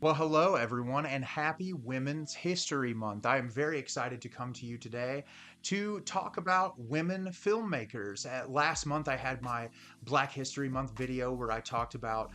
Well, hello everyone, and happy Women's History Month. I am very excited to come to you today to talk about women filmmakers. Last month, I had my Black History Month video where I talked about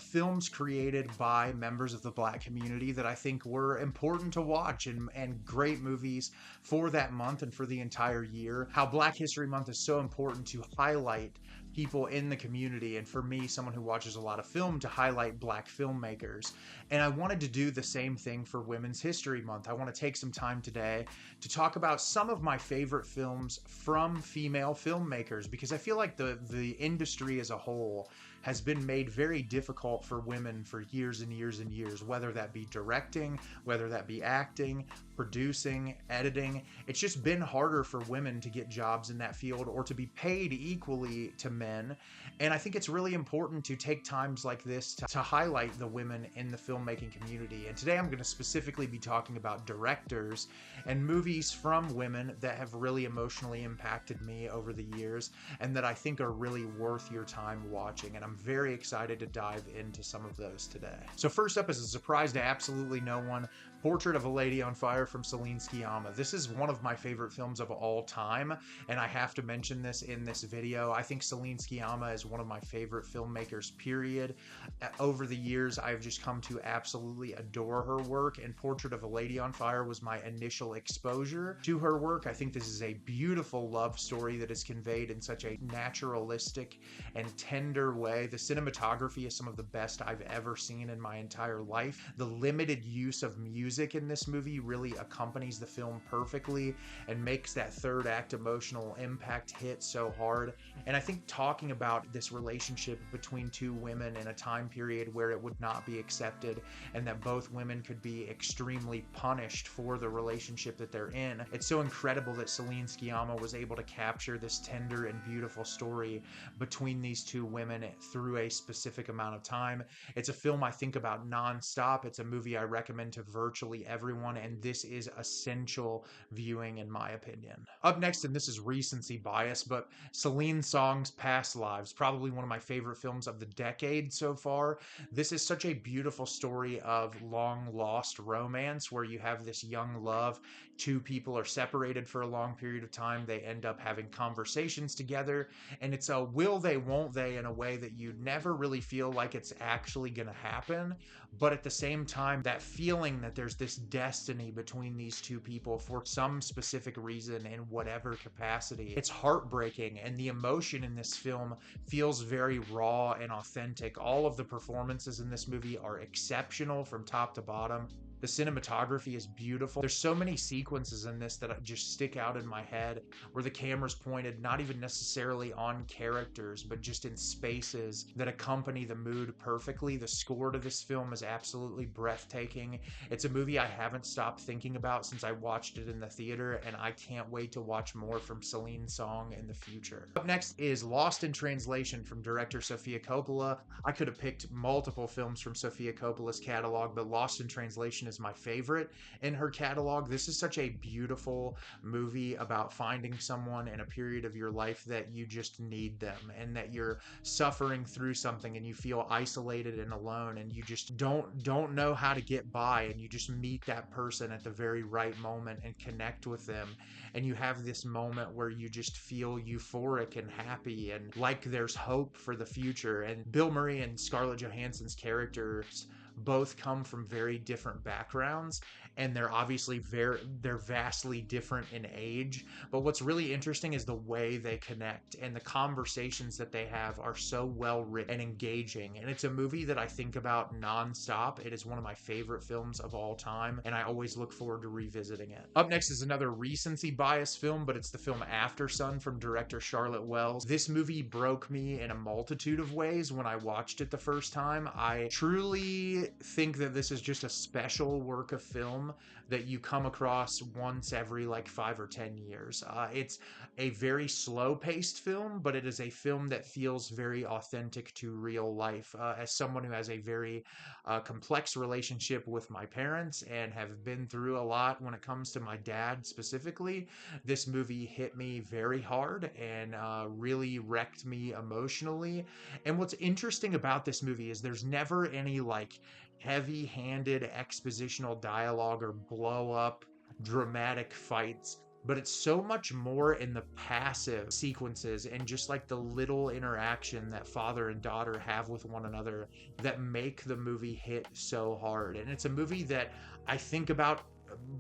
films created by members of the Black community that I think were important to watch and great movies for that month and for the entire year. How Black History Month is so important to highlight people in the community, and for me, someone who watches a lot of film, to highlight Black filmmakers. And I wanted to do the same thing for Women's History Month. I want to take some time today to talk about some of my favorite films from female filmmakers, because I feel like the industry as a whole has been made very difficult for women for years and years and years, whether that be directing, whether that be acting, producing, editing. It's just been harder for women to get jobs in that field or to be paid equally to men. And I think it's really important to take times like this to highlight the women in the filmmaking community. And today I'm going to specifically be talking about directors and movies from women that have really emotionally impacted me over the years and that I think are really worth your time watching. And I'm very excited to dive into some of those today. So first up, is a surprise to absolutely no one, Portrait of a Lady on Fire from Celine Sciamma. This is one of my favorite films of all time, and I have to mention this in this video. I think Celine Sciamma is one of my favorite filmmakers, period. Over the years, I've just come to absolutely adore her work, and Portrait of a Lady on Fire was my initial exposure to her work. I think this is a beautiful love story that is conveyed in such a naturalistic and tender way. The cinematography is some of the best I've ever seen in my entire life. The limited use of music in this movie really accompanies the film perfectly and makes that third act emotional impact hit so hard. And I think talking about this relationship between two women in a time period where it would not be accepted and that both women could be extremely punished for the relationship that they're in, it's so incredible that Celine Sciamma was able to capture this tender and beautiful story between these two women through a specific amount of time. It's a film I think about nonstop. It's a movie I recommend to virtually everyone, and this is essential viewing in my opinion. Up next, and this is recency bias, but Celine Song's Past Lives, probably one of my favorite films of the decade so far. This is such a beautiful story of long lost romance where you have this young love. Two people are separated for a long period of time. They end up having conversations together, and it's a will they, won't they in a way that you never really feel like it's actually going to happen. But at the same time, that feeling that there's this destiny between these two people for some specific reason in whatever capacity. It's heartbreaking, and the emotion in this film feels very raw and authentic. All of the performances in this movie are exceptional from top to bottom. The cinematography is beautiful. There's so many sequences in this that just stick out in my head where the camera's pointed not even necessarily on characters, but just in spaces that accompany the mood perfectly. The score to this film is absolutely breathtaking. It's a movie I haven't stopped thinking about since I watched it in the theater, and I can't wait to watch more from Celine Song in the future. Up next is Lost in Translation from director Sofia Coppola. I could have picked multiple films from Sofia Coppola's catalog, but Lost in Translation is my favorite in her catalog. This is such a beautiful movie about finding someone in a period of your life that you just need them, and that you're suffering through something and you feel isolated and alone, and you just don't know how to get by, and you just meet that person at the very right moment and connect with them, and you have this moment where you just feel euphoric and happy and like there's hope for the future. And Bill Murray and Scarlett Johansson's characters both come from very different backgrounds, and they're obviously they're vastly different in age, but what's really interesting is the way they connect, and the conversations that they have are so well written and engaging. And it's a movie that I think about nonstop. It is one of my favorite films of all time, and I always look forward to revisiting it. Up next is another recency bias film, but it's the film Aftersun from director Charlotte Wells. This movie broke me in a multitude of ways when I watched it the first time. I truly think that this is just a special work of film film that you come across once every like 5 or 10 years. It's a very slow paced film, but it is a film that feels very authentic to real life. As someone who has a very complex relationship with my parents and have been through a lot when it comes to my dad specifically, this movie hit me very hard and really wrecked me emotionally. And what's interesting about this movie is there's never any like heavy handed expositional dialogue or blow up dramatic fights, but it's so much more in the passive sequences and just like the little interaction that father and daughter have with one another that make the movie hit so hard. And it's a movie that I think about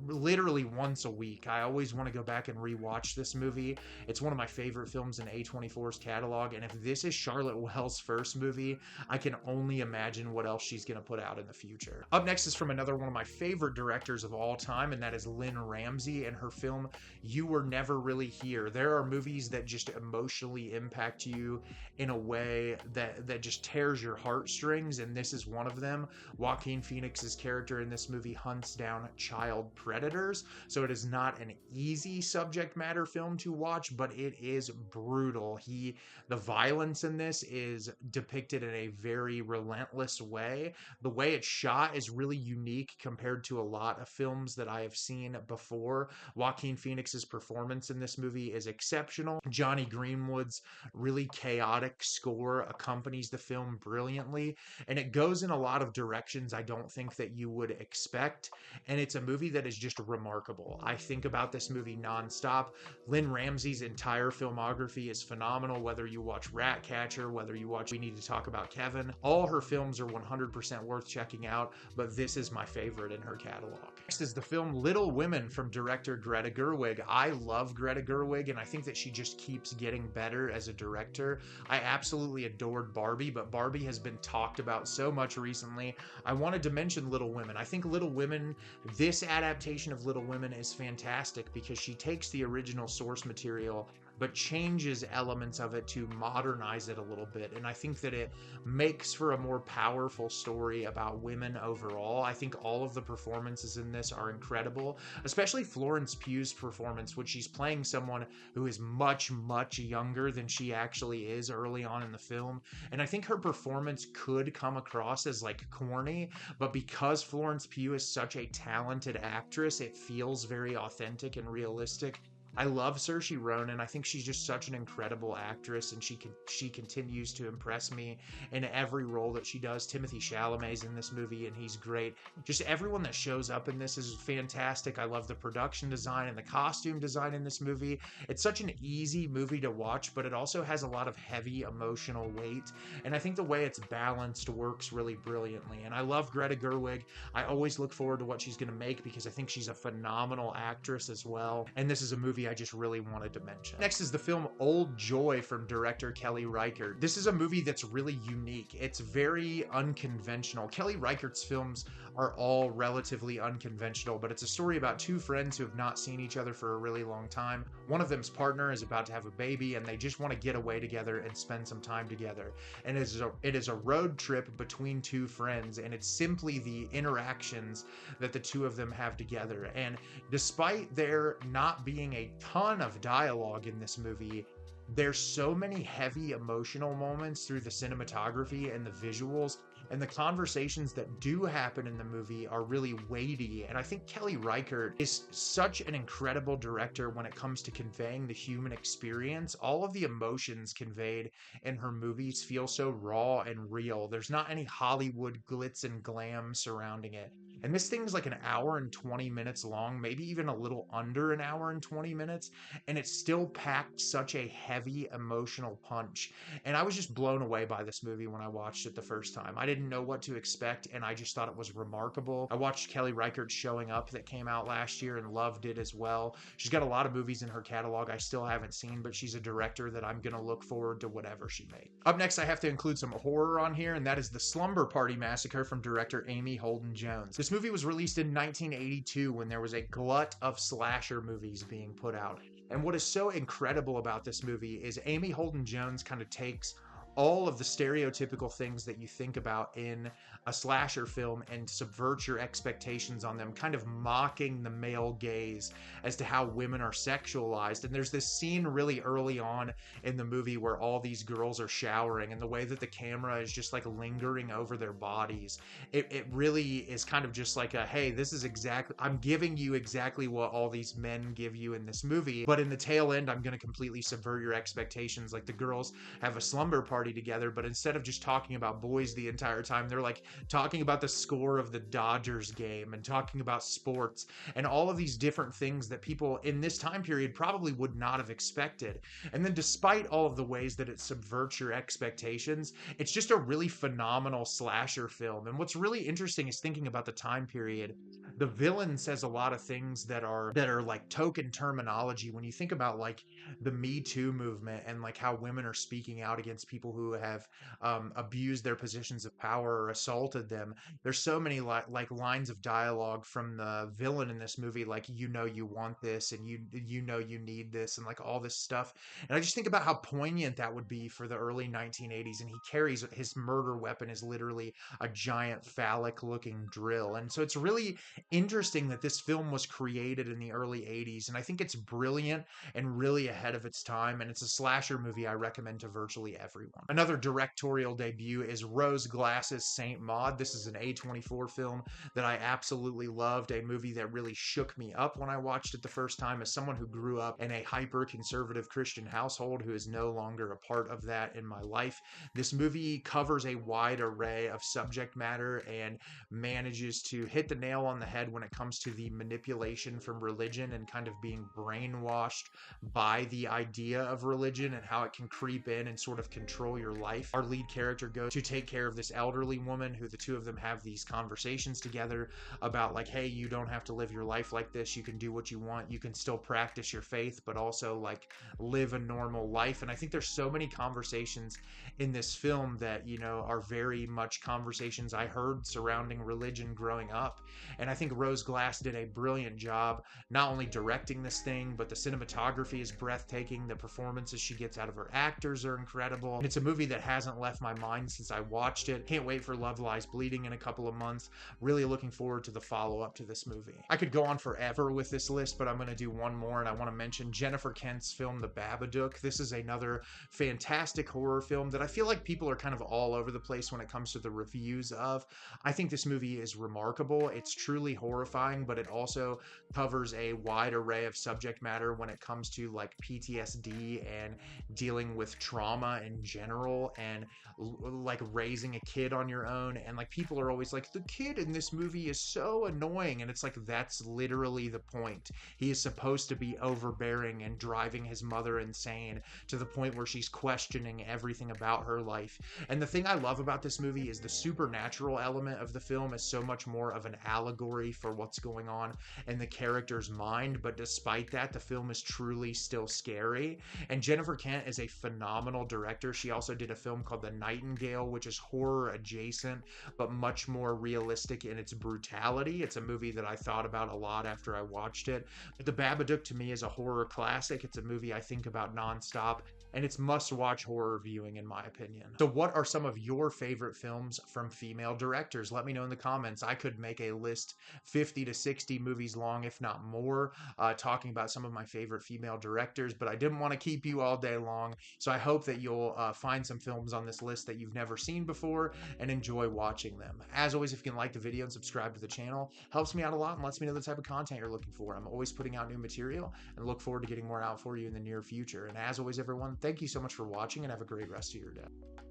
literally once a week. I always want to go back and rewatch this movie. It's one of my favorite films in A24's catalog, and if this is Charlotte Wells' first movie, I can only imagine what else she's going to put out in the future. Up next is from another one of my favorite directors of all time, and that is Lynn Ramsey and her film You Were Never Really Here. There are movies that just emotionally impact you in a way that just tears your heartstrings, and this is one of them. Joaquin Phoenix's character in this movie hunts down child predators, so it is not an easy subject matter film to watch, but it is brutal. The violence in this is depicted in a very relentless way. The way it's shot is really unique compared to a lot of films that I have seen before. Joaquin Phoenix's performance in this movie is exceptional. Johnny Greenwood's really chaotic score accompanies the film brilliantly, and it goes in a lot of directions I don't think that you would expect, and it's a movie that is just remarkable. I think about this movie nonstop. Lynn Ramsey's entire filmography is phenomenal, whether you watch Ratcatcher, whether you watch We Need to Talk About Kevin. All her films are 100% worth checking out, but this is my favorite in her catalog. Next is the film Little Women from director Greta Gerwig. I love Greta Gerwig, and I think that she just keeps getting better as a director. I absolutely adored Barbie, but Barbie has been talked about so much recently. I wanted to mention Little Women. I think Little Women, this adaptation of Little Women is fantastic because she takes the original source material but changes elements of it to modernize it a little bit. And I think that it makes for a more powerful story about women overall. I think all of the performances in this are incredible, especially Florence Pugh's performance, which she's playing someone who is much, much younger than she actually is early on in the film. And I think her performance could come across as like corny, but because Florence Pugh is such a talented actress, it feels very authentic and realistic. I love Saoirse Ronan. I think she's just such an incredible actress, and she continues to impress me in every role that she does. Timothée Chalamet's in this movie, and he's great. Just everyone that shows up in this is fantastic. I love the production design and the costume design in this movie. It's such an easy movie to watch, but it also has a lot of heavy emotional weight, and I think the way it's balanced works really brilliantly. And I love Greta Gerwig. I always look forward to what she's going to make because I think she's a phenomenal actress as well, and this is a movie I just really wanted to mention. Next is the film Old Joy from director Kelly Reichardt. This is a movie that's really unique. It's very unconventional. Kelly Reichardt's films are all relatively unconventional, but it's a story about two friends who have not seen each other for a really long time. One of them's partner is about to have a baby, and they just want to get away together and spend some time together. And it is a road trip between two friends, and it's simply the interactions that the two of them have together. And despite there not being a ton of dialogue in this movie, there's so many heavy emotional moments through the cinematography and the visuals, and the conversations that do happen in the movie are really weighty. And I think Kelly Reichardt is such an incredible director when it comes to conveying the human experience. All of the emotions conveyed in her movies feel so raw and real. There's not any Hollywood glitz and glam surrounding it. And this thing's like an hour and 20 minutes long, maybe even a little under an hour and 20 minutes, and it still packed such a heavy emotional punch. And I was just blown away by this movie when I watched it the first time. I didn't know what to expect, and I just thought it was remarkable. I watched Kelly Reichardt's Showing Up that came out last year and loved it as well. She's got a lot of movies in her catalog I still haven't seen, but she's a director that I'm going to look forward to whatever she made. Up next, I have to include some horror on here, and that is the Slumber Party Massacre from director Amy Holden Jones. This movie was released in 1982 when there was a glut of slasher movies being put out. And what is so incredible about this movie is Amy Holden Jones kind of takes all of the stereotypical things that you think about in a slasher film and subvert your expectations on them, kind of mocking the male gaze as to how women are sexualized. And there's this scene really early on in the movie where all these girls are showering, and the way that the camera is just like lingering over their bodies, it really is kind of just like a, hey, this is exactly, I'm giving you exactly what all these men give you in this movie, but in the tail end, I'm going to completely subvert your expectations. Like the girls have a slumber party together, but instead of just talking about boys the entire time, they're like talking about the score of the Dodgers game and talking about sports and all of these different things that people in this time period probably would not have expected. And then despite all of the ways that it subverts your expectations, it's just a really phenomenal slasher film. And what's really interesting is thinking about the time period. The villain says a lot of things that are like token terminology when you think about like the Me Too movement and like how women are speaking out against people who have abused their positions of power or assaulted them. There's so many like lines of dialogue from the villain in this movie, like, you know, you want this, and you know you need this, and like all this stuff. And I just think about how poignant that would be for the early 1980s. And he carries his murder weapon is literally a giant phallic looking drill. And so it's really interesting that this film was created in the early 80s. And I think it's brilliant and really ahead of its time. And it's a slasher movie I recommend to virtually everyone. Another directorial debut is Rose Glass's Saint Maud. This is an A24 film that I absolutely loved, a movie that really shook me up when I watched it the first time as someone who grew up in a hyper conservative Christian household who is no longer a part of that in my life. This movie covers a wide array of subject matter and manages to hit the nail on the head when it comes to the manipulation from religion and kind of being brainwashed by the idea of religion and how it can creep in and sort of control your life. Our lead character goes to take care of this elderly woman who the two of them have these conversations together about like, hey, you don't have to live your life like this. You can do what you want. You can still practice your faith, but also like live a normal life. And I think there's so many conversations in this film that, you know, are very much conversations I heard surrounding religion growing up. And I think Rose Glass did a brilliant job not only directing this thing, but the cinematography is breathtaking. The performances she gets out of her actors are incredible. And it's a movie that hasn't left my mind since I watched it. Can't wait for Love Lies Bleeding in a couple of months. Really looking forward to the follow-up to this movie. I could go on forever with this list, but I'm going to do one more, and I want to mention Jennifer Kent's film The Babadook. This is another fantastic horror film that I feel like people are kind of all over the place when it comes to the reviews of. I think this movie is remarkable. It's truly horrifying, but it also covers a wide array of subject matter when it comes to like PTSD and dealing with trauma in general, and like raising a kid on your own. And like people are always like, the kid in this movie is so annoying, and it's like, that's literally the point. He is supposed to be overbearing and driving his mother insane to the point where she's questioning everything about her life. And the thing I love about this movie is the supernatural element of the film is so much more of an allegory for what's going on in the character's mind. But despite that, the film is truly still scary. And Jennifer Kent is a phenomenal director. She also did a film called The Nightingale, which is horror adjacent, but much more realistic in its brutality. It's a movie that I thought about a lot after I watched it. But The Babadook to me is a horror classic. It's a movie I think about nonstop, and it's must-watch horror viewing in my opinion. So what are some of your favorite films from female directors? Let me know in the comments. I could make a list 50 to 60 movies long, if not more, talking about some of my favorite female directors, but I didn't want to keep you all day long, so I hope that you'll find some films on this list that you've never seen before and enjoy watching them. As always, if you can like the video and subscribe to the channel, helps me out a lot and lets me know the type of content you're looking for. I'm always putting out new material and look forward to getting more out for you in the near future. And as always, everyone, thank you so much for watching, and have a great rest of your day.